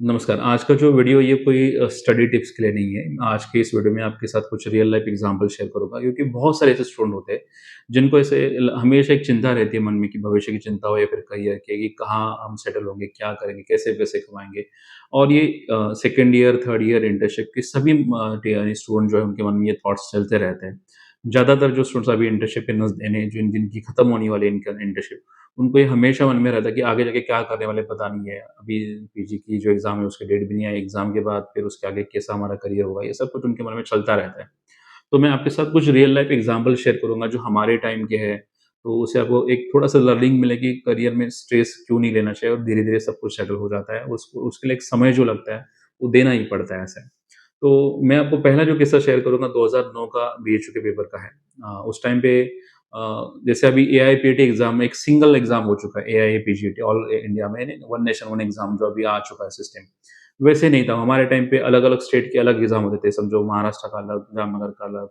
नमस्कार। आज का जो वीडियो ये कोई स्टडी टिप्स के लिए नहीं है। आज के इस वीडियो में आपके साथ कुछ रियल लाइफ़ एग्ज़ाम्पल शेयर करूँगा क्योंकि बहुत सारे ऐसे स्टूडेंट होते हैं, जिनको ऐसे हमेशा एक चिंता रहती है मन में कि भविष्य की चिंता हो या फिर करियर की कि कहाँ हम सेटल होंगे, क्या करेंगे, कैसे पैसे कमाएँगे। और ये second year, third year internship के सभी स्टूडेंट जो है उनके मन में ये थॉट्स चलते रहते हैं। ज़्यादातर जो स्टूडेंट्स अभी इंटर्नशिप के यानी जिनकी खत्म होने वाली है इनका इंटर्नशिप, उनको ये हमेशा मन में रहता है कि आगे जाके क्या करने वाले पता नहीं है। अभी पीजी की जो एग्ज़ाम है उसकी डेट भी नहीं आई, एग्ज़ाम के बाद फिर उसके आगे कैसा हमारा करियर होगा, ये सब कुछ उनके मन में चलता रहता है। तो मैं आपके साथ कुछ रियल लाइफ़ एग्ज़ाम्पल शेयर करूँगा जो हमारे टाइम के हैं, तो उससे आपको एक थोड़ा-सा लर्निंग मिलेगी करियर में स्ट्रेस क्यों नहीं लेना चाहिए और धीरे-धीरे सब कुछ सेटल हो जाता है। उसको उसके लिए एक समय जो लगता है, वो देना ही पड़ता है ऐसे। तो मैं आपको पहला जो किस्सा शेयर करूँगा 2009 का बीएचयू के पेपर का है। उस टाइम पे जैसे अभी एआईपीटीई एग्ज़ाम में एक सिंगल एग्ज़ाम हो चुका है एआईपीजीटी ऑल इंडिया में वन नेशन वन एग्ज़ाम जो अभी आ चुका है सिस्टम। वैसे नहीं था, हमारे टाइम पे अलग-अलग स्टेट के अलग एग्ज़ाम होते थे, समझो महाराष्ट्र का अलग, जामनगर का अलग,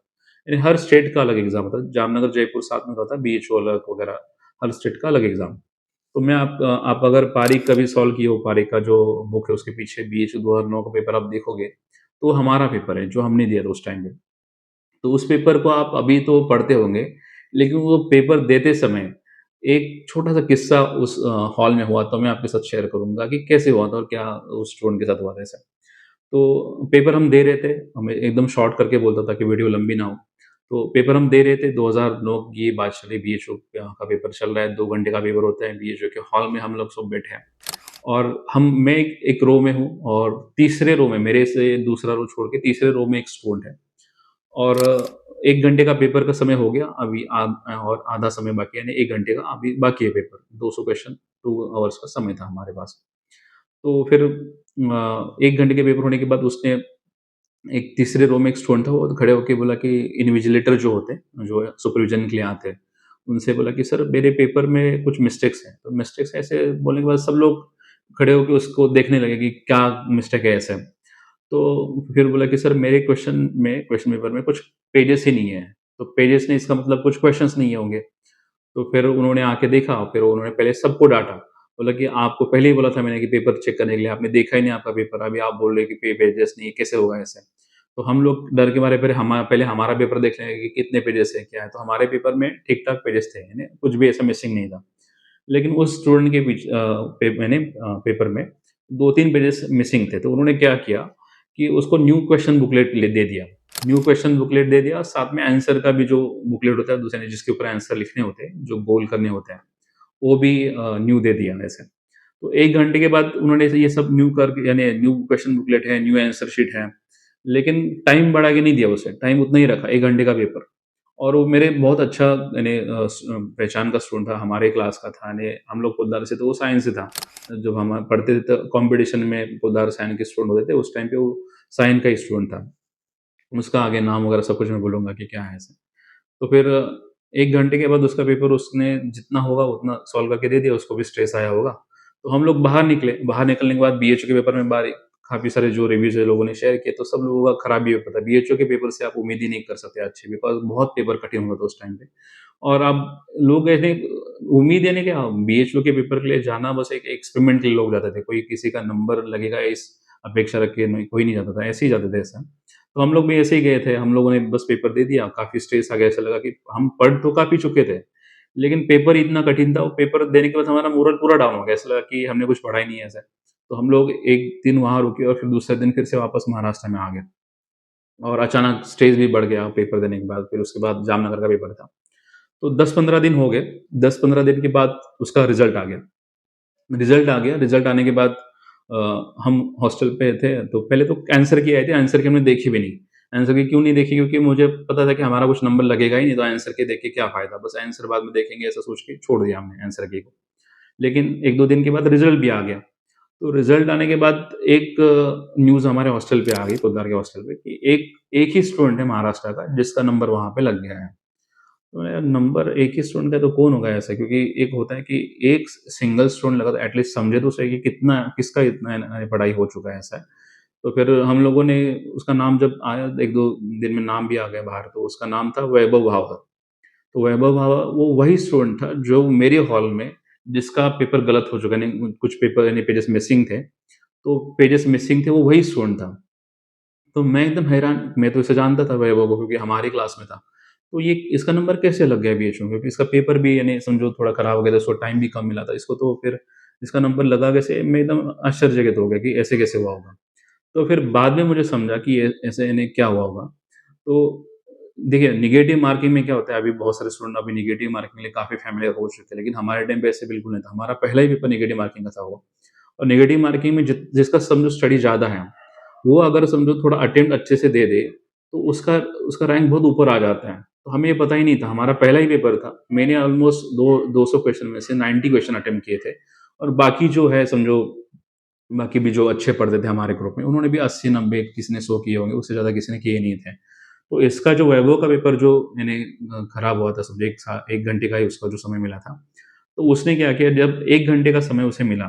यानी हर स्टेट का अलग एग्ज़ाम होता है। जामनगर, जयपुर साथ में होता है, बीएचयू अलग वगैरह, हर स्टेट का अलग एग्ज़ाम। तो मैं आप अगर पारीख का भी सॉल्व किए हो, पारीख का जो बुक है उसके पीछे बीएचयू 2009 का पेपर आप देखोगे, तो वो हमारा पेपर है जो हमने दिया था उस टाइम पे। तो उस पेपर को आप अभी तो पढ़ते होंगे, लेकिन वो पेपर देते समय एक छोटा-सा किस्सा उस हॉल में हुआ तो मैं आपके साथ शेयर करूँगा कि कैसे हुआ था और क्या उस स्टूडेंट के साथ हुआ था ऐसा। तो पेपर हम दे रहे थे, हमें एकदम शॉर्ट करके बोलता था कि वीडियो लंबी ना हो। तो पेपर हम दे रहे थे 2009 की ये बात चली बीएचयू का पेपर चल रहा है, 2 घंटे का पेपर होता है बीएचयू के हॉल में हम लोग सब बैठे हैं। और मैं एक रो में हूँ और तीसरे रो में मेरे से दूसरा रो छोड़ के तीसरे रो में एक स्टूडेंट है। और 1 घंटे का पेपर का समय हो गया, अभी और आधा समय बाकी है, यानी 1 घंटे का अभी बाकी है पेपर, 200 क्वेश्चन, 2 आवर्स का समय था हमारे पास। तो फिर 1 घंटे के पेपर होने के बाद उसने एक तीसरे रो में एक स्टूडेंट था, वो खड़े होके बोला कि इन्विजिलेटर जो होते हैं, जो सुपरविज़न के लिए आते हैं, उनसे बोला कि सर मेरे पेपर में कुछ मिस्टेक्स हैं। तो मिस्टेक्स ऐसे बोलने के बाद सब लोग खड़े होके उसको देखने लगे कि क्या मिस्टेक है ऐसे? तो फिर बोला कि सर मेरे क्वेश्चन पेपर में कुछ पेजेस ही नहीं है। तो पेजेस नहीं इसका मतलब कुछ क्वेश्चन्स नहीं होंगे। तो फिर उन्होंने आके देखा, फिर उन्होंने पहले सबको डाँटा। बोला कि आपको पहले ही बोला था मैंने कि पेपर चेक करने के लिए, आपने देखा ही नहीं आपका पेपर, अभी आप बोल रहे हैं कि पेजेस नहीं है, कैसे होगा ऐसे? तो हम लोग डर के मारे पहले हमारा पेपर देख लेंगे कि कितने पेजेस है, क्या है? तो हमारे पेपर में ठीक-ठाक पेजेस थे, यानी कुछ भी ऐसा मिसिंग नहीं था। लेकिन उस स्टूडेंट के पेपर में 2-3 पेजेस मिसिंग थे, तो उन्होंने क्या किया कि उसको न्यू क्वेश्चन बुकलेट दे दिया। न्यू क्वेश्चन बुकलेट दे दिया, साथ में आंसर का भी जो बुकलेट होता है दूसरे जिसके ऊपर आंसर लिखने होते हैं, जो गोल करने होते हैं, वो भी न्यू दे दिया ऐसे। तो 1 घंटे के बाद उन्होंने ये सब न्यू करके, यानी न्यू क्वेश्चन बुकलेट है, न्यू आंसर शीट है, लेकिन टाइम बढ़ा के नहीं दिया उसे, टाइम उतना ही रखा, 1 घंटे का पेपर। और वो मेरे बहुत अच्छा यानी पहचान का स्टूडेंट था, हमारे क्लास का था, यानी हम लोग पोद्दार से, तो वो साइंस से था। जब हम पढ़ते थे तो कॉम्पिटिशन में पोद्दार साइंस के स्टूडेंट होते थे, उस टाइम पे वो साइंस का ही स्टूडेंट था। उसका आगे नाम वगैरह सब कुछ मैं बोलूँगा कि क्या है ऐसे। तो फिर 1 घंटे के बाद उसका पेपर उसने जितना होगा उतना सॉल्व करके दे दिया, उसको भी स्ट्रेस आया होगा। तो हम लोग बाहर निकले, बाहर निकलने के बाद बीएचयू के पेपर में काफ़ी सारे जो रिव्यूज़ है लोगों ने शेयर किए, तो सब लोगों का खराब ही पेपर था। बीएचयू के पेपर से आप उम्मीद ही नहीं कर सकते अच्छे, बिकॉज़ बहुत पेपर कठिन हुआ था उस टाइम पे। और अब लोग ऐसे उम्मीद यानी क्या, बीएचयू के पेपर के लिए जाना बस एक एक्सपेरिमेंट के लिए लोग जाते थे। कोई किसी का नंबर लगेगा इस अपेक्षा रख के नहीं, कोई नहीं जाता था, ऐसे ही जाते थे ऐसा। तो हम लोग भी ऐसे ही गए थे, हम लोगों ने बस पेपर दे दिया, काफ़ी स्ट्रेस आ गया, ऐसा लगा कि हम पढ़ तो काफ़ी चुके थे, लेकिन पेपर इतना कठिन था, वो पेपर देने के बाद हमारा मोरल पूरा डाउन हो गया, ऐसा लगा कि हमने कुछ पढ़ा ही नहीं है ऐसा। तो हम लोग 1 दिन वहाँ रुके और फिर दूसरे दिन फिर से वापस महाराष्ट्र में आ गए और अचानक स्ट्रेस भी बढ़ गया पेपर देने के बाद, फिर उसके बाद जामनगर का पेपर था। तो 10-15 दिन हो गए, 10-15 दिन के बाद उसका रिज़ल्ट आ गया। रिज़ल्ट आने के बाद अ, हम हॉस्टल पे थे, तो पहले तो आंसर की आए थे, आंसर की हमने देखी भी नहीं। आंसर की क्यों नहीं देखी, क्योंकि मुझे पता था कि हमारा कुछ नंबर लगेगा ही नहीं, तो आंसर की देख के क्या फ़ायदा, बस आंसर बाद में देखेंगे ऐसा सोच के छोड़ दिया हमने आंसर की को। लेकिन 1-2 दिन के बाद रिज़ल्ट भी आ गया। तो रिज़ल्ट आने के बाद एक न्यूज़ हमारे हॉस्टल पे आ गई, पोद्दार के हॉस्टल पे, कि एक एक ही स्टूडेंट है महाराष्ट्र का जिसका नंबर वहाँ पे लग गया है। तो यार नंबर एक ही स्टूडेंट का है तो कौन होगा ऐसा? क्योंकि एक होता है कि एक सिंगल स्टूडेंट लगा तो एटलीस्ट समझे तो सही कि कितना किसका इतना पढ़ाई हो चुका है ऐसा है। तो फिर हम लोगों ने उसका नाम जब आया 1-2 दिन में नाम भी आ गया बाहर, तो उसका नाम था वैभव भावा। तो वैभव भावा वो वही स्टूडेंट था जो मेरे हॉल में जिसका पेपर गलत हो चुका है, यानी कुछ पेपर यानी पेजेस मिसिंग थे। तो पेजेस मिसिंग थे, वो वही स्टूडेंट था। तो मैं एकदम हैरान, मैं तो इसे जानता था वैभव को क्योंकि हमारी क्लास में था। तो ये इसका नंबर कैसे लग गया बीएचयू में? क्योंकि इसका पेपर भी यानी समझो थोड़ा खराब हो गया था, इसको टाइम भी कम मिला था। इसको तो फिर इसका नंबर लगा कैसे? मैं एकदम आश्चर्यचकित हो गया कि ऐसे कैसे हुआ होगा? तो फिर बाद में मुझे समझा कि ये ऐसे यानी क्या हुआ होगा। तो देखिए नेगेटिव मार्किंग में क्या होता है, अभी बहुत सारे स्टूडेंट अभी नेगेटिव मार्किंग के लिए काफ़ी फ़ैमिलियर हो चुके हैं, लेकिन हमारे टाइम पे ऐसे बिल्कुल नहीं था। हमारा पहला ही पेपर नेगेटिव मार्किंग का था वो। और नेगेटिव मार्किंग में जिसका समझो स्टडी ज़्यादा है, वो अगर समझो थोड़ा अटेम्प्ट अच्छे से दे दे, तो उसका उसका रैंक बहुत ऊपर आ जाता है। तो हमें ये पता ही नहीं था, हमारा पहला ही पेपर था। मैंने ऑलमोस्ट 200 क्वेश्चन में से 90 क्वेश्चन अटेम्प्ट किए थे और बाकी जो है समझो बाकी भी जो अच्छे पढ़ते थे हमारे ग्रुप में, उन्होंने भी 80-90 किसी ने 100 किए होंगे, उससे ज़्यादा किसी ने किए नहीं थे। तो इसका जो वैभव का पेपर जो यानी खराब हुआ था, समझो 1 घंटे का ही उसका जो समय मिला था। तो उसने क्या किया, जब 1 घंटे का समय उसे मिला,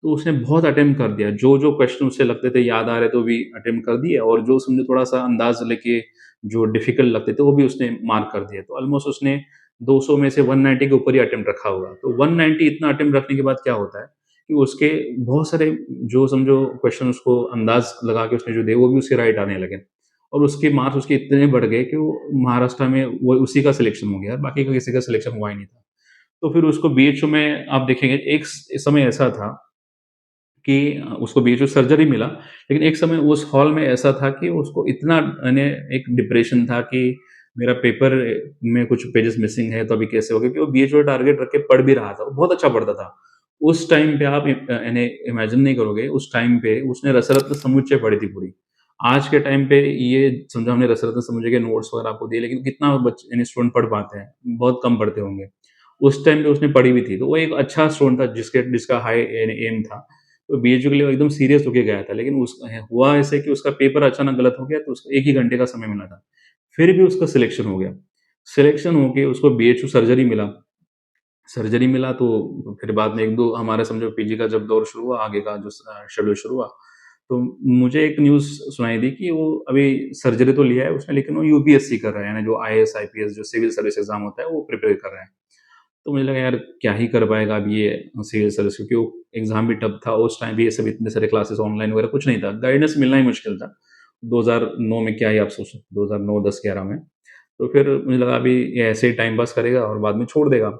तो उसने बहुत अटेम्प्ट कर दिया। जो-जो क्वेश्चन उसे लगते थे याद आ रहे, तो भी अटेम्प्ट कर दिए और जो समझो थोड़ा-सा अंदाज़ लेके जो डिफ़िकल्ट लगते थे, वो भी उसने मार्क कर दिए। तो ऑलमोस्ट उसने 200 में से 190 के ऊपर ही अटेम्प्ट रखा होगा। तो 190 इतना अटेम्प्ट रखने के बाद क्या होता है कि उसके बहुत सारे जो समझो क्वेश्चन उसको अंदाज़ लगा के उसने जो दिए, वो भी उसके राइट आने लगे। और उसके मार्क्स उसके इतने बढ़ गए कि वो महाराष्ट्र में वो उसी का सिलेक्शन हो गया, बाकी का किसी का सिलेक्शन हुआ ही नहीं था। तो फिर उसको बीएचयू में आप देखेंगे एक समय ऐसा था कि उसको बीएचयू सर्जरी मिला, लेकिन एक समय उस हॉल में ऐसा था कि उसको इतना यानी एक डिप्रेशन था कि मेरा पेपर में कुछ पेजेस मिसिंग है, तो अभी कैसे होगा? क्योंकि वो बीएचयू का टारगेट रख के पढ़ भी रहा था, वो बहुत अच्छा पढ़ता था। उस टाइम पे आप यानी इमेजिन नहीं करोगे, उस टाइम पे उसने रसरत्न समुच्चय पढ़ी थी पूरी। आज के टाइम पे ये समझो हमने रसरत्न समुच्चय के नोट्स वगैरह आपको दिए, लेकिन कितना यानी स्टूडेंट पढ़ पाते हैं? बहुत कम पढ़ते होंगे। उस टाइम पे उसने पढ़ी भी थी, तो वो एक अच्छा स्टूडेंट था जिसका हाई एम था। तो बीएचयू के लिए वो एकदम सीरियस होके गया था, लेकिन हुआ ऐसे कि उसका पेपर अचानक गलत हो गया, तो उसको 1 ही घंटे का समय मिला था। फिर भी उसका सिलेक्शन हो गया। सिलेक्शन होके उसको बीएचयू सर्जरी मिला। सर्जरी मिला तो फिर बाद में 1-2 हमारा समझो पीजी का जब दौर शुरू हुआ, आगे का जो शेड्यूल शुरू हुआ, तो मुझे एक न्यूज़ सुनाई दी कि वो अभी सर्जरी तो लिया है उसने, लेकिन वो यूपीएससी कर रहा है, यानी जो आईएएस, आईपीएस जो सिविल सर्विस एग्ज़ाम होता है, वो प्रिपेयर कर रहा है। तो मुझे लगा यार क्या ही कर पाएगा अब ये सिविल सर्विस, क्योंकि वो एग्ज़ाम भी टफ था, उस टाइम भी ये सब इतने सारे क्लासेस ऑनलाइन वगैरह कुछ नहीं था, गाइडेंस मिलना ही मुश्किल था। 2009 में क्या ही आप सोचो, 2009, 10, 11 में। तो फिर मुझे लगा अभी ये ऐसे ही टाइम पास करेगा और बाद में छोड़ देगा।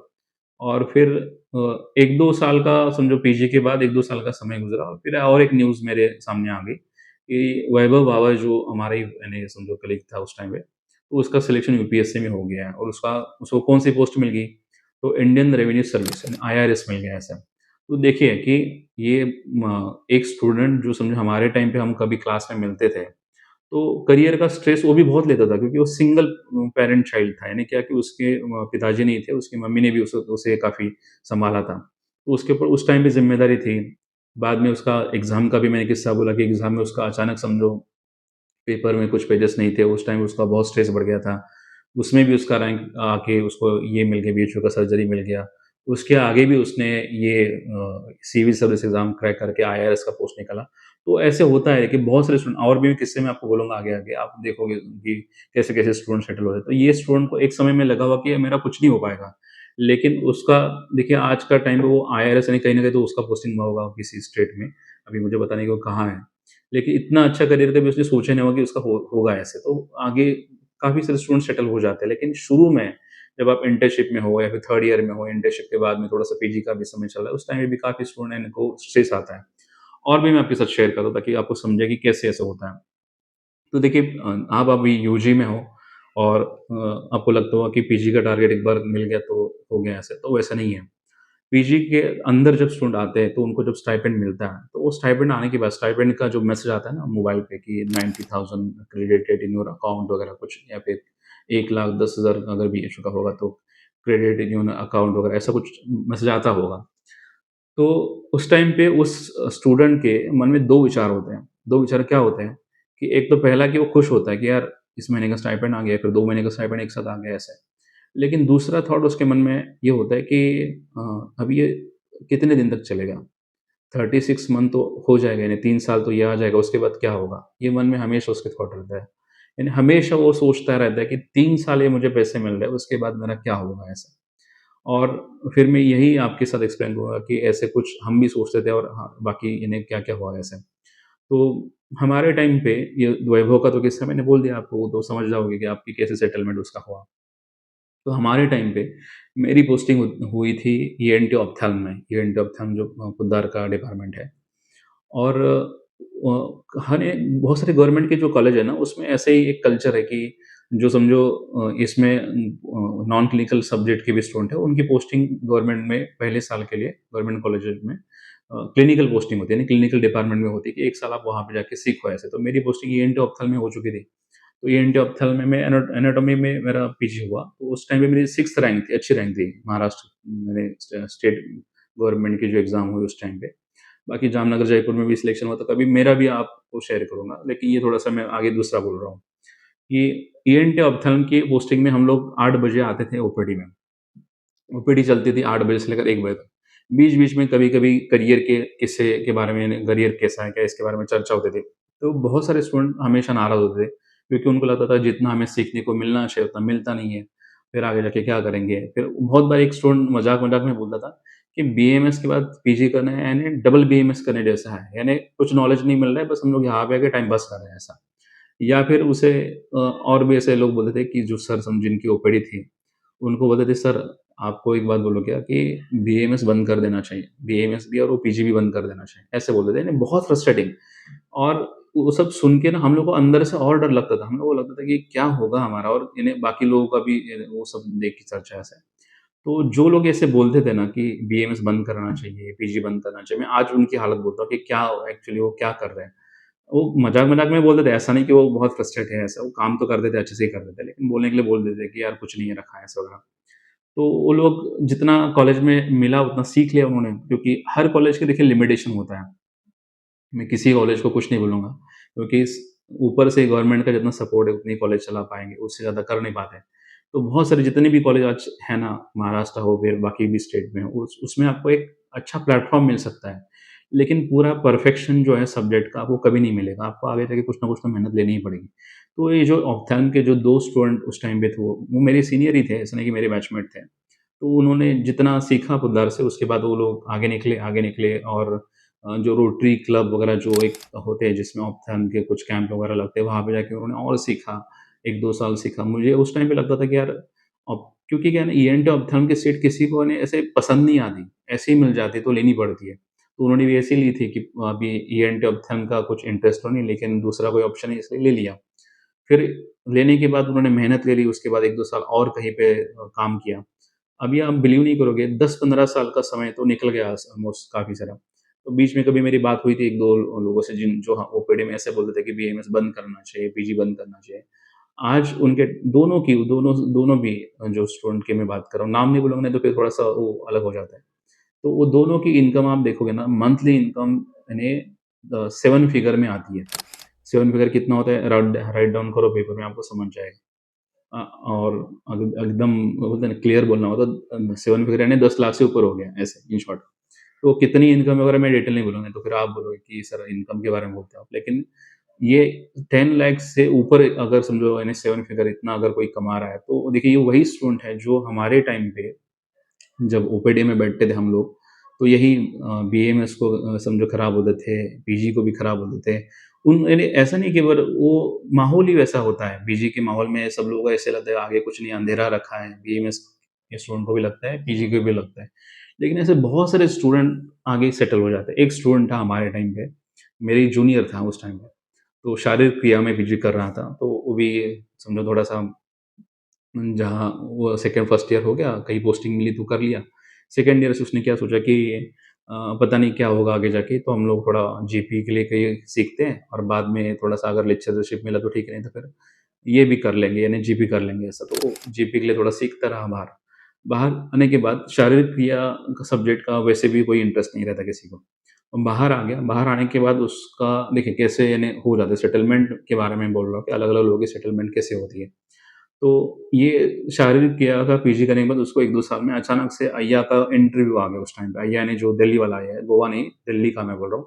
और फिर 1-2 साल का समझो पीजी के बाद 1-2 साल का समय गुज़रा और फिर और एक न्यूज़ मेरे सामने आ गई कि वैभव बाबा जो हमारा ही यानी समझो कलीग था उस टाइम पे, तो उसका सिलेक्शन यूपीएससी में हो गया है और उसका उसको कौन-सी पोस्ट मिल गई? तो इंडियन रेवेन्यू सर्विस यानी आईआरएस मिल गया ऐसा। तो देखिए कि ये एक स्टूडेंट जो समझो हमारे टाइम पे हम कभी क्लास में मिलते थे, तो करियर का स्ट्रेस वो भी बहुत लेता था क्योंकि वो सिंगल पेरेंट चाइल्ड था, यानी क्या कि उसके पिताजी नहीं थे, उसकी मम्मी ने भी उसे काफ़ी सँभाला था। तो उसके ऊपर उस टाइम पे ज़िम्मेदारी थी। बाद में उसका एग्ज़ाम का भी मैंने किस्सा बोला कि एग्ज़ाम में उसका अचानक समझो पेपर में कुछ पेजेस नहीं थे, उस टाइम उसका बहुत स्ट्रेस बढ़ गया था। उसमें भी उसका रैंक आके उसको ये मिल गया, बीएचयू का सर्जरी मिल गया। उसके आगे भी उसने ये सिविल सर्विस एग्ज़ाम क्रैक करके आईआरएस का पोस्ट निकाला। तो ऐसे होता है कि बहुत सारे स्टूडेंट और भी किस्से मैं आपको बोलूँगा आगे-आगे, आप देखोगे कि कैसे-कैसे स्टूडेंट सेटल हो रहे हैं। तो ये स्टूडेंट को एक समय में लगा हुआ कि मेरा कुछ नहीं हो पाएगा। लेकिन उसका देखिए आज का टाइम पे वो आईआरएस यानी कहीं न कहीं तो उसका पोस्टिंग हुआ होगा किसी स्टेट में, अभी मुझे पता नहीं कि वो कहाँ है। लेकिन इतना अच्छा करियर कभी उसने सोचा नहीं होगा कि उसका होगा ऐसे, तो आगे काफ़ी सारे स्टूडेंट सेटल हो जाते हैं। लेकिन शुरू में जब आप इंटर्नशिप में हो या फिर 3rd ईयर में हो, इंटर्नशिप के बाद में थोड़ा-सा पीजी का भी समय चल रहा है, उस टाइम में भी काफ़ी स्टूडेंट को स्ट्रेस आता है। और भी मैं आपके साथ शेयर करूँ ताकि आपको समझे कि कैसे ऐसा होता है। तो देखिए आप अभी यूजी में हो और आपको लगता होगा कि पीजी का टारगेट एक बार मिल गया तो हो गया ऐसे, तो वैसा नहीं है। पीजी के अंदर जब स्टूडेंट आते हैं, तो उनको जब स्टाइपेंड मिलता है, तो वो स्टाइपेंड आने के बाद स्टाइपेंड का जो मैसेज आता है ना मोबाइल पे कि 90,000 क्रेडिटेड इन योर अकाउंट वगैरह कुछ, या फिर 1,10,000 अगर बीएचयू का होगा तो क्रेडिट इन योर अकाउंट वगैरह ऐसा कुछ मैसेज आता होगा। तो उस टाइम पे उस स्टूडेंट के मन में 2 विचार होते हैं। 2 विचार क्या होते हैं कि एक तो पहला कि वो खुश होता है कि यार इस महीने का स्टाइपेंड आ गया, फिर 2 महीने का स्टाइपेंड एक साथ आ गया ऐसे। लेकिन दूसरा थॉट उसके मन में ये होता है कि अब ये कितने दिन तक चलेगा? 36 मंथ तो हो जाएगा, यानी 3 साल तो ये आ जाएगा, उसके बाद क्या होगा? ये मन में हमेशा उसके थॉट रहता है। यानी हमेशा वो सोचता रहता है कि 3 साल ये मुझे पैसे मिल रहे हैं, उसके बाद मेरा क्या होगा ऐसा? और फिर मैं यही आपके साथ एक्सप्लेन करूँगा कि ऐसे कुछ हम भी सोचते थे और हाँ, बाकी इन्हें क्या-क्या हुआ ऐसे। तो हमारे टाइम पे ये वैभव का तो किस्सा मैंने बोल दिया आपको, वो तो समझ जाओगे कि आपकी कैसे सेटलमेंट उसका हुआ। तो हमारे टाइम पे मेरी पोस्टिंग हुई थी ईएनटी ऑप्थेल्म में, ईएनटी ऑप्थेल्म जो खुद्दार का डिपार्टमेंट है। और हर एक बहुत सारे गवर्नमेंट के जो कॉलेज है ना, उसमें ऐसे ही एक कल्चर है कि जो समझो इसमें नॉन क्लिनिकल सब्जेक्ट के भी स्टूडेंट हैं, उनकी पोस्टिंग गवर्नमेंट में पहले साल के लिए गवर्नमेंट कॉलेजेस में क्लिनिकल पोस्टिंग होती है, यानी क्लिनिकल डिपार्टमेंट में होती है कि 1 साल आप वहाँ पे जाके सीखो ऐसे। तो मेरी पोस्टिंग ईएनटी ऑप्थेल्म में हो चुकी थी। तो ईएनटी ऑप्थेल्म में मैं एनाटॉमी में मेरा पीजी हुआ। तो उस टाइम पे मेरी 6th रैंक थी, अच्छी रैंक थी महाराष्ट्र मैंने स्टेट गवर्नमेंट की जो एग्ज़ाम हुई उस टाइम पे। बाकी जामनगर, जयपुर में भी सिलेक्शन हुआ, तो कभी मेरा भी आपको शेयर करूँगा। लेकिन ये थोड़ा-सा मैं आगे दूसरा बोल रहा हूँ कि ईएनटी ऑप्थेल्म की पोस्टिंग में हम लोग 8 बजे आते थे ओपीडी में। ओपीडी चलती थी 8 बजे से लेकर 1 बजे तक। बीच-बीच में कभी-कभी करियर के किस्से के बारे में, करियर कैसा है, क्या इसके बारे में चर्चा होती थी। तो बहुत सारे स्टूडेंट हमेशा नाराज़ होते थे, क्योंकि उनको लगता था जितना हमें सीखने को मिलना चाहिए उतना मिलता नहीं है। फिर आगे जाके क्या करेंगे? फिर बहुत बार एक स्टूडेंट मज़ाक-मज़ाक में बोलता था कि बीएमएस के बाद पीजी करना है यानी डबल बीएमएस करने जैसा है। यानी कुछ नॉलेज नहीं मिल रहा है, बस हम लोग यहाँ पे आके टाइम पास कर रहे हैं ऐसा। या फिर उसे और भी ऐसे लोग बोलते थे कि जो सर जिनकी ओपीडी थी, उनको बोलते थे, "सर, आपको एक बात बोलूँ क्या कि बीएमएस बंद कर देना चाहिए। बीएमएस भी और वो पीजी भी बंद कर देना चाहिए।" ऐसे बोलते थे, यानी बहुत फ्रस्ट्रेटिंग। और वो सब सुन के ना हम लोग को अंदर से और डर लगता था। हम लोग को लगता था कि क्या होगा हमारा, और इन्हें बाकी लोगों का भी वो सब देख के चर्चा ऐसे। तो जो लोग ऐसे बोलते थे ना कि बीएमएस बंद करना चाहिए, पीजी बंद करना चाहिए, मैं आज उनकी हालत बोलता हूँ कि क्या एक्चुअली वो क्या कर रहे हैं। वो मज़ाक-मज़ाक में बोलते थे, ऐसा नहीं कि वो बहुत फ्रस्ट्रेट है ऐसा, वो काम तो करते थे, अच्छे से ही करते थे, लेकिन बोलने के लिए बोल देते थे कि यार कुछ नहीं है, रखा है ऐसा वगैरह। तो वो लोग जितना कॉलेज में मिला उतना सीख लिया उन्होंने, क्योंकि हर कॉलेज के देखिए लिमिटेशन होता है। मैं किसी कॉलेज को कुछ नहीं बोलूँगा, क्योंकि इस ऊपर से गवर्नमेंट का जितना सपोर्ट है उतने ही कॉलेज चला पाएँगे, उससे ज़्यादा कर नहीं पाते। तो बहुत सारे जितने भी कॉलेज आज है ना, महाराष्ट्र हो फिर बाकी भी स्टेट में हो, उसमें आपको एक अच्छा प्लेटफ़ॉर्म मिल सकता है। लेकिन पूरा परफेक्शन जो है सब्जेक्ट का, वो कभी नहीं मिलेगा, आपको आगे जाके कुछ ना कुछ तो मेहनत लेनी ही पड़ेगी। तो ये जो ऑप्थेल्म के जो 2 स्टूडेंट उस टाइम पे थे, वो मेरे सीनियर ही थे, ऐसा नहीं कि मेरे बैचमेट थे। तो उन्होंने जितना सीखा खुद से, उसके बाद वो लोग आगे निकले, और जो रोटरी क्लब वगैरह जो एक होते हैं जिसमें ऑप्थेल्म के कुछ कैंप वगैरह लगते हैं, वहाँ पे जाके उन्होंने और सीखा, 1-2 साल सीखा। मुझे उस टाइम पे लगता था कि यार क्योंकि क्या है ना, ईएनटी ऑप्थेल्म की सीट किसी को ना ऐसे पसंद नहीं आती, ऐसे ही मिल जाती तो लेनी पड़ती है। तो उन्होंने भी ऐसे ही ली थी कि अभी ईएनटी ऑप्थेल्म का कुछ इंटरेस्ट तो नहीं, लेकिन दूसरा कोई ऑप्शन है इसलिए ले लिया। फिर लेने के बाद उन्होंने मेहनत करी, उसके बाद 1-2 साल और कहीं पे काम किया। अभी आप बिलीव नहीं करोगे, 10-15 साल का समय तो निकल गया ऑलमोस्ट काफ़ी सारा। तो बीच में कभी मेरी बात हुई थी 1-2 लोगों से, जिन जो हाँ, ओपीडी में ऐसे बोलते थे कि बीएमएस बंद करना चाहिए, पीजी बंद करना चाहिए। आज उनके दोनों भी जो स्टूडेंट की मैं बात कर रहा हूँ, नाम नहीं बोलूँगा नहीं तो फिर थोड़ा-सा वो अलग हो जाता है। तो वो दोनों की इनकम आप देखोगे ना, मंथली इनकम यानी 7 फिगर में आती है। 7 फिगर कितना होता है, राइट डाउन करो पेपर में, आपको समझ जाएगा। और एकदम बोलते हैं ना, क्लियर बोलना हो तो 7 फिगर यानी 10 लाख से ऊपर हो गया, ऐसे इन शॉर्ट। तो कितनी इनकम वगैरह मैं डिटेल नहीं बोलूँगा, तो फिर आप बोलोगे कि सर इनकम के बारे में बोलते हो आप। लेकिन ये 10 लाख से ऊपर अगर समझो यानी 7 फिगर इतना अगर कोई कमा रहा है, तो देखिए ये वही स्टूडेंट है जो हमारे टाइम पे जब ओपीडी में बैठते थे हम लोग, तो यही बीएमएस को समझो खराब होते थे, पीजी को भी खराब होते थे। उन यानी ऐसा नहीं कि वो माहौल ही वैसा होता है, पीजी के माहौल में सब लोगों को ऐसे लगता है आगे कुछ नहीं, अंधेरा रखा है, बीएमएस के स्टूडेंट को भी लगता है, पीजी को भी लगता है। लेकिन ऐसे बहुत सारे स्टूडेंट आगे सेटल हो जाते हैं। एक स्टूडेंट था हमारे टाइम पे, मेरे जूनियर था उस टाइम पे, तो शारीरिक क्रिया में पीजी कर रहा था, तो वो भी समझो थोड़ा-सा जहाँ वो सेकंड फर्स्ट ईयर हो गया, कहीं पोस्टिंग मिली तो कर लिया। सेकंड ईयर से उसने क्या सोचा कि पता नहीं क्या होगा आगे जाके, तो हम लोग थोड़ा जीपी के लिए कहीं सीखते हैं, और बाद में थोड़ा-सा अगर लेक्चरशिप मिला तो ठीक है, नहीं तो फिर ये भी कर लेंगे, यानी जीपी कर लेंगे ऐसा। तो वो जीपी के लिए थोड़ा सीखता रहा बाहर। बाहर आने के बाद शारीरिक क्रिया का सब्जेक्ट का वैसे भी कोई इंटरेस्ट नहीं रहता किसी को। बाहर आ गया, बाहर आने के बाद उसका देखिए कैसे यानी हो जाता है, सेटलमेंट के बारे में बोल रहा हूँ कि अलग-अलग लोगों की सेटलमेंट कैसे होती है। तो ये शारीरिक क्रिया का पीजी करने के बाद उसको 1-2 साल में अचानक से अय्या का इंटरव्यू आ गया उस टाइम पे। अय्या ने जो दिल्ली वाला आया है, गोवा नहीं, दिल्ली का मैं बोल रहा हूँ।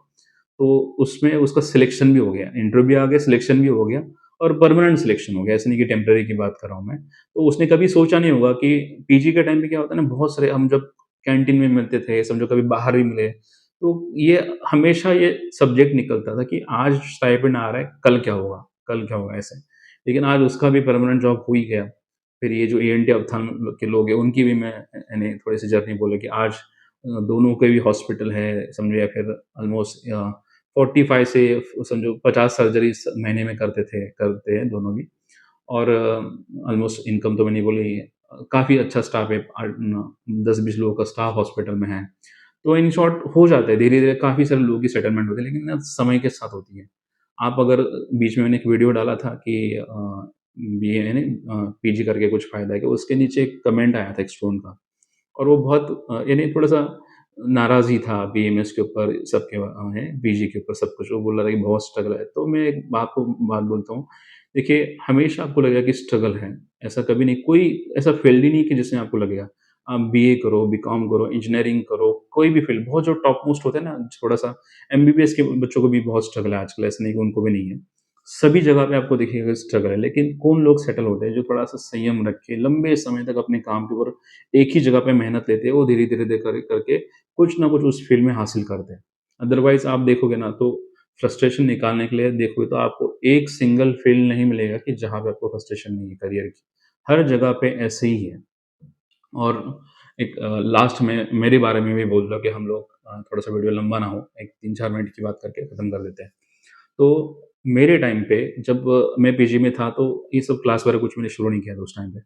तो उसमें उसका सिलेक्शन भी हो गया, इंटरव्यू भी आ गया, सिलेक्शन भी हो गया, और परमानेंट सिलेक्शन हो गया, ऐसा नहीं कि टेम्परेरी की बात कर रहा हूँ मैं। तो उसने कभी सोचा नहीं होगा कि पीजी के टाइम पे क्या होता है ना, बहुत सारे हम जब कैंटीन में मिलते थे, समझो कभी बाहर भी मिले, तो ये हमेशा ये सब्जेक्ट निकलता था कि आज स्टाइपेंड आ रहा है, कल क्या होगा? कल क्या होगा? ऐसे। लेकिन आज उसका भी परमानेंट जॉब हो ही गया। फिर ये जो ए-एन-टी अफ़थान के लोग हैं, उनकी भी मैं यानी थोड़ी-सी जर्नी बोले कि आज दोनों के भी हॉस्पिटल है, समझो या फिर ऑलमोस्ट 45 से समझो 50 सर्जरीज़ महीने में करते हैं दोनों भी। और ऑलमोस्ट इनकम तो मैंने बोली काफ़ी अच्छा स्टाफ है, 10-20 लोगों का स्टाफ हॉस्पिटल में है। तो इन शॉर्ट हो जाता है, धीरे-धीरे काफ़ी सारे लोगों की सेटलमेंट होती है, लेकिन ना समय के साथ होती है। आप अगर बीच में मैंने एक वीडियो डाला था कि बीए यानी पीजी करके कुछ फ़ायदा है क्या? उसके नीचे एक कमेंट आया था एक स्टूडेंट का और वो बहुत यानी थोड़ा-सा नाराज़ ही था बीएमएस के ऊपर, सबके है पीजी के ऊपर सब कुछ। वो बोल रहा था कि बहुत स्ट्रगल है। तो मैं एक बात बोलता हूँ, देखिए हमेशा आपको लगेगा कि स्ट्रगल है, ऐसा कभी नहीं कोई ऐसा फ़ील्ड ही नहीं कि जिसमें आपको लगेगा। आप बीए करो, बीकॉम करो, इंजीनियरिंग करो, कोई भी फ़ील्ड बहुत जो टॉप मोस्ट होता है ना, थोड़ा-सा एमबीबीएस के बच्चों को भी बहुत स्ट्रगल है आजकल, ऐसा नहीं कि उनको भी नहीं है। सभी जगह पे आपको दिखेगा स्ट्रगल है, लेकिन कौन लोग सेटल होते हैं जो थोड़ा-सा संयम रख के लंबे समय तक अपने काम के ऊपर एक ही जगह पे मेहनत लेते हैं, वो धीरे-धीरे धीरे करके कुछ ना कुछ उस फ़ील्ड में हासिल करते हैं। अदरवाइज़ आप देखोगे ना तो फ्रस्ट्रेशन निकालने के लिए देखोगे तो आपको एक सिंगल फ़ील्ड नहीं मिलेगा कि जहाँ पे आपको फ्रस्ट्रेशन नहीं है करियर की। हर जगह पे ऐसे ही है। और एक लास्ट में मेरे बारे में भी बोल दो कि हम लोग थोड़ा-सा वीडियो लंबा ना हो, एक 3-4 मिनट की बात करके खत्म कर देते हैं। तो मेरे टाइम पे जब मैं पीजी में था तो ये सब क्लास वगैरह कुछ मैंने शुरू नहीं किया था उस टाइम पे।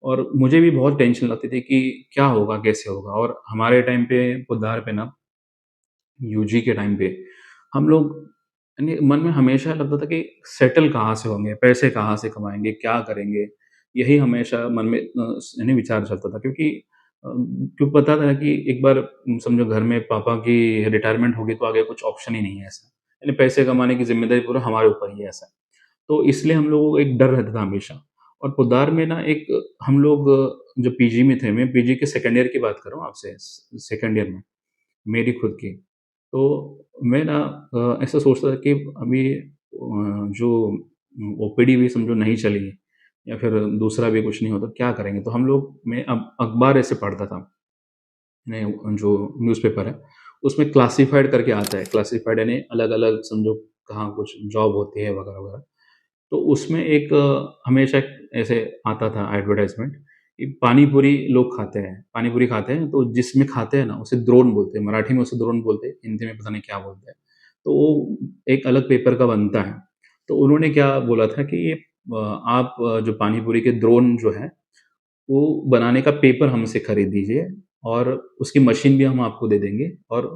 और मुझे भी बहुत टेंशन लगती थी कि क्या होगा, कैसे होगा? और हमारे टाइम पे पोद्दार पे ना यूजी के टाइम पे हम लोग यानी मन में हमेशा लगता था कि सेटल कहाँ से होंगे, पैसे कहाँ से कमाएँगे, क्या करेंगे? यही हमेशा मन में यानी विचार चलता था क्योंकि क्यों पता था कि एक बार समझो घर में पापा की रिटायरमेंट होगी तो आगे कुछ ऑप्शन ही नहीं है ऐसा। यानी पैसे कमाने की ज़िम्मेदारी पूरा हमारे ऊपर ही है ऐसा। तो इसलिए हम लोगों को एक डर रहता था हमेशा। और पोद्दार में ना एक हम लोग जो पीजी में थे, मैं पीजी के सेकंड ईयर की बात कर रहा हूँ आपसे, सेकंड ईयर में, मेरी खुद की। तो मैं ना ऐसा सोचता था कि अभी जो ओपीडी भी समझो नहीं चली या फिर दूसरा भी कुछ नहीं होता, क्या करेंगे? तो हम लोग मैं अखबार ऐसे पढ़ता था, नहीं जो न्यूज़पेपर है, उसमें क्लासिफाइड करके आता है। क्लासिफाइड यानी अलग-अलग समझो कहाँ कुछ जॉब होती है वगैरह-वगैरह। तो उसमें एक हमेशा एक ऐसे आता था एडवर्टाइज़मेंट कि पानी पूरी लोग खाते हैं। पानी पूरी खाते हैं तो जिसमें खाते हैं ना उसे द्रोण बोलते हैं। मराठी में उसे द्रोण बोलते हैं, हिंदी में पता नहीं क्या बोलते हैं। तो वो एक अलग पेपर का बनता है। तो उन्होंने क्या बोला था कि ये आप जो पानी पूरी के द्रोण जो हैं, वो बनाने का पेपर हमसे खरीद दीजिए और उसकी मशीन भी हम आपको दे देंगे और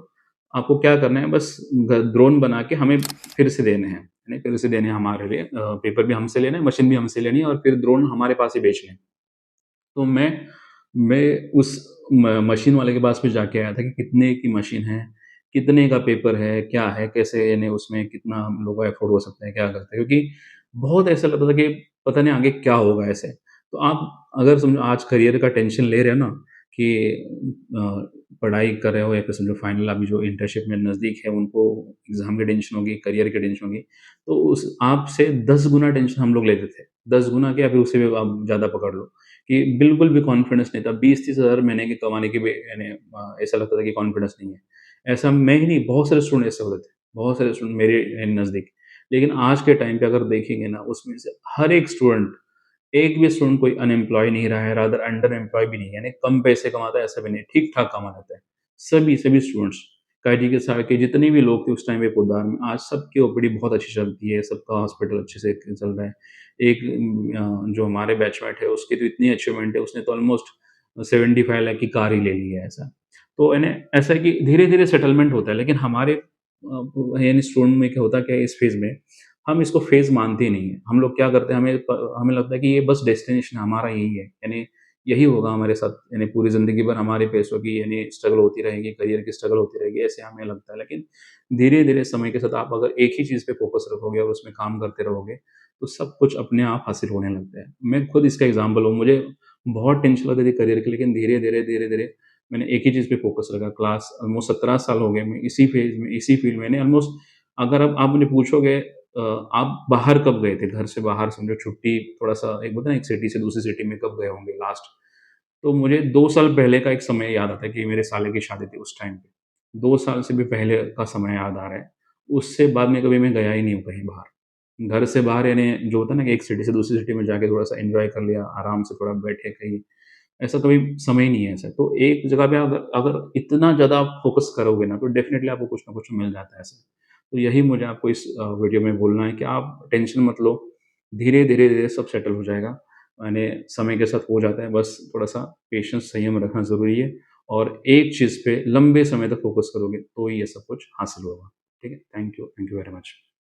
आपको क्या करना है बस ड्रोन बना के हमें फिर से देने हैं, यानी फिर से देने हैं हमारे लिए पेपर भी हमसे लेना है, मशीन भी हमसे लेनी है और फिर ड्रोन हमारे पास ही बेचने हैं। तो मैं उस मशीन वाले के पास में जाके आया था कि कितने की मशीन है, कितने का पेपर है, क्या है, कैसे यानी उसमें कितना हम लोग को एफोर्ड हो सकते हैं, क्या करते हैं? क्योंकि बहुत ऐसा लगता था कि पता नहीं आगे क्या होगा ऐसे। तो आप अगर समझो आज करियर का टेंशन ले रहे हो ना कि पढ़ाई कर रहे हो या फिर समझो फाइनल अभी जो इंटर्नशिप में नज़दीक है उनको एग्ज़ाम की टेंशन होगी, करियर की टेंशन होगी, तो उस आपसे 10 गुना टेंशन हम लोग लेते थे। 10 गुना क्या फिर उससे भी आप ज़्यादा पकड़ लो। कि बिल्कुल भी कॉन्फिडेंस नहीं था। 20-30 हज़ार महीने के कमाने की भी यानी ऐसा लगता था कि कॉन्फिडेंस नहीं है। ऐसा मैं ही नहीं, बहुत सारे स्टूडेंट ऐसे होते थे। बहुत सारे स्टूडेंट मेरे नज़दीक। लेकिन आज के टाइम पे अगर देखेंगे ना, उसमें से हर एक स्टूडेंट, एक भी स्टूडेंट कोई अनएम्प्लॉयड नहीं रहा है, रादर अंडर एम्प्लॉयड भी नहीं है। यानी कम पैसे कमाता है, ऐसा भी नहीं, ठीक-ठाक कमा लेता है। सभी स्टूडेंट्स, काइजी के साथ के जितने भी लोग थे उस टाइम पे पोद्दार में, आज सबकी ओपीडी बहुत अच्छी चलती है, सबका हॉस्पिटल अच्छे से चल रहा है। एक जो हमारे बैचमेट है उसकी तो इतनी अचीवमेंट है, उसने तो ऑलमोस्ट 75 लाख की कार ही ले ली है ऐसा। तो यानी ऐसा है कि धीरे-धीरे सेटलमेंट होता है, लेकिन हमारे यानी स्टूडेंट में क्या होता क्या है इस फेज़ में, हम इसको फेज़ मानते ही नहीं हैं। हम लोग क्या करते हैं, हमें लगता है कि ये बस डेस्टिनेशन हमारा यही है, यानी यही होगा हमारे साथ, यानी पूरी ज़िंदगी भर हमारे पैसों की यानी स्ट्रगल होती रहेगी, करियर की स्ट्रगल होती रहेगी, ऐसे हमें लगता है। लेकिन धीरे-धीरे समय के साथ आप अगर एक ही चीज़ पे फ़ोकस रखोगे और उसमें काम करते रहोगे, तो सब कुछ अपने आप हासिल होने लगता है। मैं खुद इसका एग्ज़ाम्पल हूँ, मुझे बहुत टेंशन लगती थी करियर की, लेकिन धीरे-धीरे मैंने एक ही चीज़ पे फ़ोकस रखा। क्लास ऑलमोस्ट 17 साल हो गए मैं इसी फ़ेज़ में, इसी फ़ील्ड में, यानी ऑलमोस्ट अगर अब आप मुझे पूछोगे आप बाहर कब गए थे? घर से बाहर समझो छुट्टी थोड़ा-सा एक होता है ना, एक सिटी से दूसरी सिटी में कब गए होंगे लास्ट? तो मुझे 2 साल पहले का एक समय याद आता है कि मेरे साले की शादी थी उस टाइम पे। 2 साल से भी पहले का समय याद आ रहा है। उससे बाद में कभी मैं गया ही नहीं हूँ कहीं बाहर। घर से बाहर यानी जो होता है ना कि एक सिटी से दूसरी सिटी में जाके थोड़ा-सा एन्जॉय कर लिया, आराम से थोड़ा बैठे कहीं, ऐसा कभी समय ही नहीं है ऐसा। तो एक जगह पे अगर अगर इतना ज़्यादा आप फ़ोकस करोगे ना, तो डेफ़िनिटली आपको कुछ ना कुछ मिल जाता है ऐसे। तो यही मुझे आपको इस वीडियो में बोलना है कि आप टेंशन मत लो, धीरे-धीरे, धीरे सब सेटल हो जाएगा। यानी समय के साथ हो जाता है, बस थोड़ा-सा पेशेंस, संयम रखना ज़रूरी है और एक चीज़ पे लंबे समय तक फ़ोकस करोगे, तो ही ये सब कुछ हासिल होगा। ठीक है? Thank you very much.